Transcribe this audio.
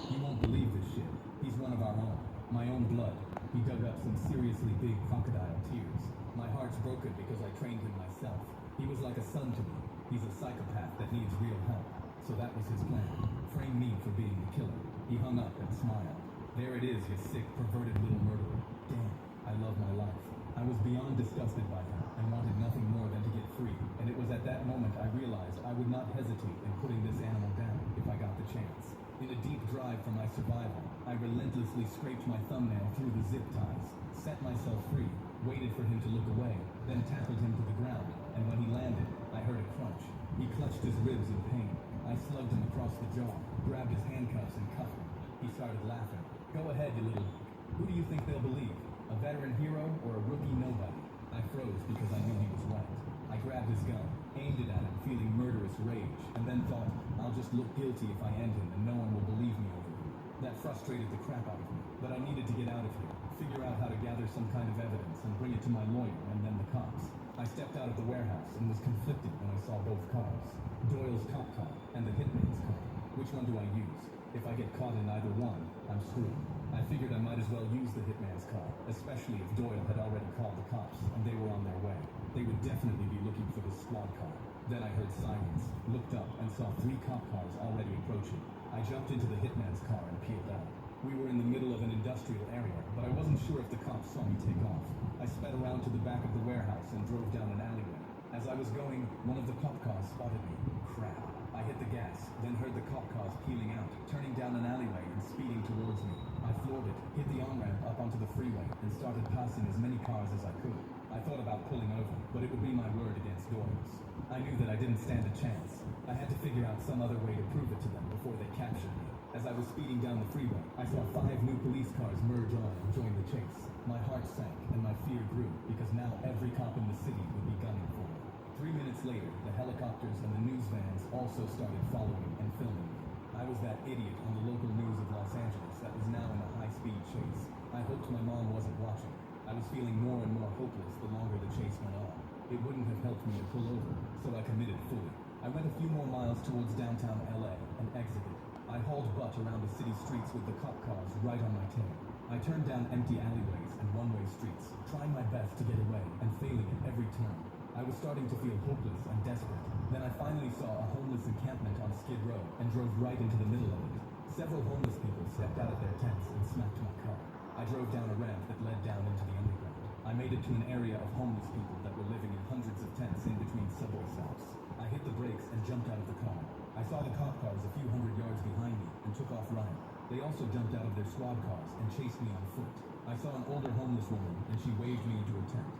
You won't believe this shit. He's one of our own. My own blood. He dug up some seriously big crocodile tears. My heart's broken because I trained him myself. He was like a son to me. He's a psychopath that needs real help. So that was his plan. Frame me for being the killer. He hung up and smiled. There it is, you sick, perverted little murderer. Damn, I love my life. I was beyond disgusted by him and wanted nothing more than to get free. And it was at that moment I realized I would not hesitate in putting this animal down if I got the chance. In a deep drive for my survival, I relentlessly scraped my thumbnail through the zip ties, set myself free, waited for him to look away, then tackled him to the ground, and when he landed, I heard a crunch. He clutched his ribs in pain. I slugged him across the jaw, grabbed his handcuffs and cuffed him. He started laughing. Go ahead, you little... Who do you think they'll believe? A veteran hero or a rookie nobody? I froze because I knew he was right. I grabbed his gun, aimed it at him, feeling murderous rage, and then thought, I'll just look guilty if I end him and no one will believe me over him. That frustrated the crap out of me, but I needed to get out of here, figure out how to gather some kind of evidence and bring it to my lawyer and then the cops. I stepped out of the warehouse and was conflicted when I saw both cars. Doyle's cop car and the hitman's car. Which one do I use? If I get caught in either one, I'm screwed. I figured I might as well use the hitman's car, especially if Doyle had already called the cops and they were on their way. They would definitely be looking for the squad car. Then I heard sirens, looked up, and saw 3 cop cars already approaching. I jumped into the hitman's car and peeled out. We were in the middle of an industrial area, but I wasn't sure if the cops saw me take off. I sped around to the back of the warehouse and drove down an alleyway. As I was going, one of the cop cars spotted me. Crap. I hit the gas, then heard the cop cars peeling out, turning down an alleyway and speeding towards me. I floored it, hit the on-ramp up onto the freeway, and started passing as many cars as I could. I thought about pulling over, but it would be my word against Doyle's. I knew that I didn't stand a chance. I had to figure out some other way to prove it to them before they captured me. As I was speeding down the freeway, I saw 5 new police cars merge on and join the chase. My heart sank and my fear grew, because now every cop in the city would be gunning for me. 3 minutes later, the helicopters and the news vans also started following and filming me. I was that idiot on the local news of Los Angeles that was now in a high-speed chase. I hoped my mom wasn't watching. I was feeling more and more hopeless the longer the chase went on. It wouldn't have helped me to pull over, so I committed fully. I went a few more miles towards downtown LA and exited. I hauled butt around the city streets with the cop cars right on my tail. I turned down empty alleyways and one-way streets, trying my best to get away and failing at every turn. I was starting to feel hopeless and desperate. Then I finally saw a homeless encampment on Skid Row and drove right into the middle of it. Several homeless people stepped out of their tents and smacked my car. I drove down a ramp that led down into the underground. I made it to an area of homeless people that were living in hundreds of tents in between subway stops. I hit the brakes and jumped out of the car. I saw the cop cars a few hundred yards behind me and took off running. They also jumped out of their squad cars and chased me on foot. I saw an older homeless woman and she waved me into a tent.